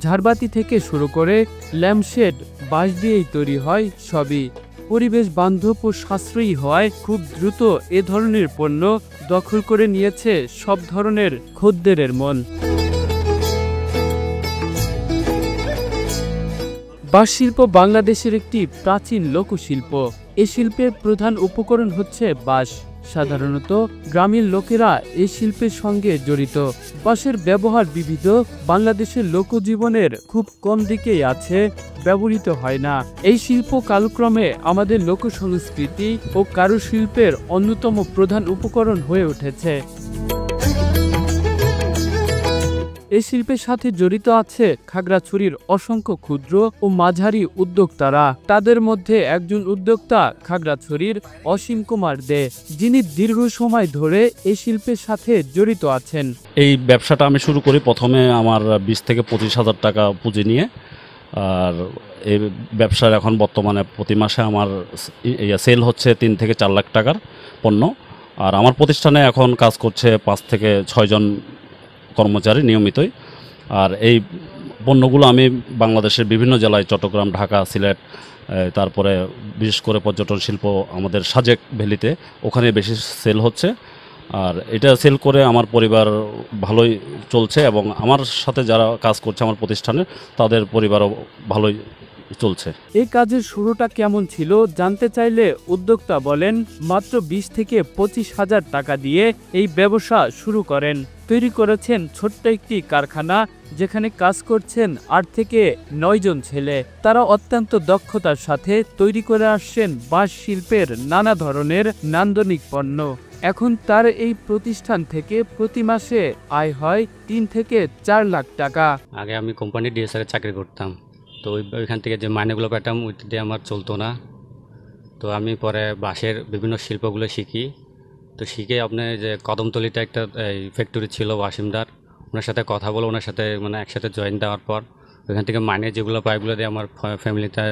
ঝাড়বাতি থেকে শুরু করে ল্যাম্পশেড বাঁশ দিয়েই তৈরি হয় সবই। পরিবেশ বান্ধব ও সাশ্রয়ী হওয়ায় খুব দ্রুত এ ধরনের পণ্য দখল করে নিয়েছে সব ধরনের খদ্দেরের মন। বাঁশ শিল্প বাংলাদেশের একটি প্রাচীন লোকশিল্প। এ শিল্পের প্রধান উপকরণ হচ্ছে বাঁশ। সাধারণত গ্রামীণ লোকেরা এই শিল্পের সঙ্গে জড়িত। বাঁশের ব্যবহার বিবিধ। বাংলাদেশের লোকজীবনের খুব কম দিকেই আছে, ব্যবহৃত হয় না। এই শিল্প কালক্রমে আমাদের লোকসংস্কৃতি ও কারুশিল্পের অন্যতম প্রধান উপকরণ হয়ে উঠেছে। এই শিল্পের সাথে জড়িত আছে খাগড়াছড়ির অসংখ্য ক্ষুদ্র ও মাঝারি উদ্যোক্তারা। তাদের মধ্যে একজন উদ্যোক্তা খাগড়াছড়ির অসীম কুমার দে, যিনি দীর্ঘ সময় ধরে এই শিল্পের সাথে জড়িত আছেন। এই ব্যবসাটা আমি শুরু করি প্রথমে আমার 20 থেকে 25,000 টাকা পুঁজি নিয়ে। আর এই ব্যবসার এখন বর্তমানে প্রতি মাসে আমার সেল হচ্ছে 3 থেকে 4 লাখ টাকার পণ্য। আর আমার প্রতিষ্ঠানে এখন কাজ করছে 5 থেকে 6 জন কর্মচারী নিয়মিতই। আর এই পণ্যগুলো আমি বাংলাদেশের বিভিন্ন জেলায়, চট্টগ্রাম, ঢাকা, সিলেট, তারপরে বিশেষ করে পর্যটন শিল্প আমাদের সাজেক ভ্যালিতে, ওখানে বেশি সেল হচ্ছে। আর এটা সেল করে আমার পরিবার ভালোই চলছে এবং আমার সাথে যারা কাজ করছে আমার প্রতিষ্ঠানে তাদের পরিবারও ভালোই চলছে। এই কাজের শুরুটা কেমন ছিল জানতে চাইলে উদ্যোক্তা বলেন, মাত্র 20 থেকে 25,000 টাকা দিয়ে এই ব্যবসা শুরু করেন। তৈরি করেছেন ছোট্ট একটি কারখানা, যেখানে কাজ করছেন 8 থেকে 9 জন ছেলে। তারা অত্যন্ত দক্ষতার সাথে তৈরি করে আসছেন বাঁশ শিল্পের নানা ধরনের নান্দনিক পণ্য। এখন তার এই প্রতিষ্ঠান থেকে প্রতি মাসে আয় হয় 3 থেকে 4 লাখ টাকা। আগে আমি কোম্পানি ডিএসআর চাকরি করতাম, তো ওইখান থেকে যে মাইনেগুলো পেতাম ওই দিয়ে আমার চলতো না। তো আমি পরে বাঁশের বিভিন্ন শিল্পগুলো শিখি। তো শিখে আপনার যে কদমতলিতে একটা ফ্যাক্টরি ছিল ওয়াসিমদার, ওনার সাথে কথা বলে ওনার সাথে মানে একসাথে জয়েন দেওয়ার পর ওইখান থেকে মাইনে যেগুলো পায় ওগুলো দিয়ে আমার ফ্যামিলিতে,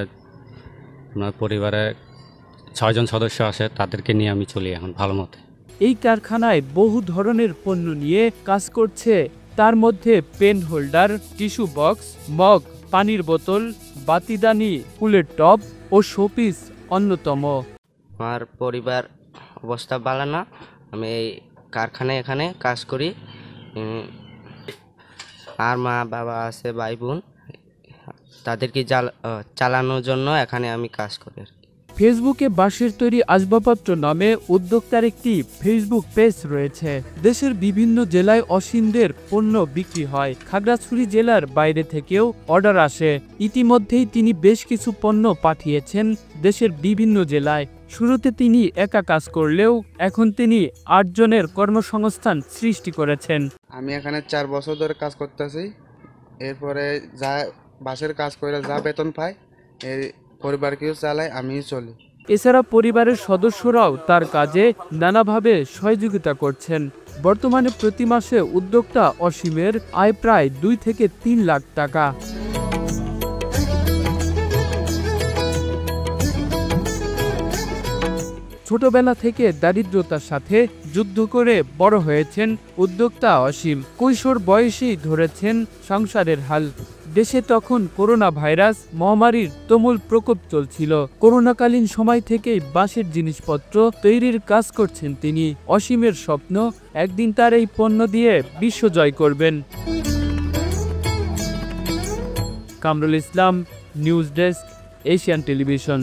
আমার পরিবারে 6 জন সদস্য আসে, তাদেরকে নিয়ে আমি চলি এখন ভালো মতে। এই কারখানায় বহু ধরনের পণ্য নিয়ে কাজ করছে। তার মধ্যে pen holder, tissue box, mug, পানির বোতল, বাতিদানি, ফুলের টব ও শোপিস অন্যতম। আমার পরিবার অবস্থা ভালো না, আমি এই কারখানায় এখানে কাজ করি। আর মা বাবা আছে, ভাই বোন, তাদেরকে চালানোর জন্য এখানে আমি কাজ করি। ফেসবুকে বাঁশের তৈরি আসবাবপত্র নামে উদ্যোক্তার একটি ফেসবুক পেজ রয়েছে। দেশের বিভিন্ন জেলায় অসীমদের পণ্য বিক্রি হয়। খাগড়াছড়ি জেলার বাইরে থেকেও অর্ডার আসে। ইতিমধ্যেই তিনি বেশ কিছু পণ্য পাঠিয়েছেন দেশের বিভিন্ন জেলায়। শুরুতে তিনি একা কাজ করলেও এখন তিনি 8 জনের কর্মসংস্থান সৃষ্টি করেছেন। আমি এখানে 4 বছর ধরে কাজ করতেছি। এরপরে যা বাঁশের কাজ করে যা বেতন পাই, এই পরিবারকেও চালাই, আমিও চলি। এছাড়া পরিবারের সদস্যরাও তার কাজে নানাভাবে সহযোগিতা করছেন। বর্তমানে প্রতি মাসে উদ্যোক্তা অসীমের আয় প্রায় 2 থেকে 3 লাখ টাকা। ছোটবেলা থেকে দারিদ্রতার সাথে যুদ্ধ করে বড় হয়েছেন উদ্যোক্তা অসীম। কৈশোর বয়সেই ধরেছেন সংসারের হাল। দেশে তখন করোনা ভাইরাস মহামারীর তুমুল প্রকোপ চলছিল। করোনাকালীন সময় থেকেই বাঁশের জিনিসপত্র তৈরির কাজ করছেন তিনি। অসীমের স্বপ্ন, একদিন তার এই পণ্য দিয়ে বিশ্ব জয় করবেন। Kamrul Islam, news desk, Asian television.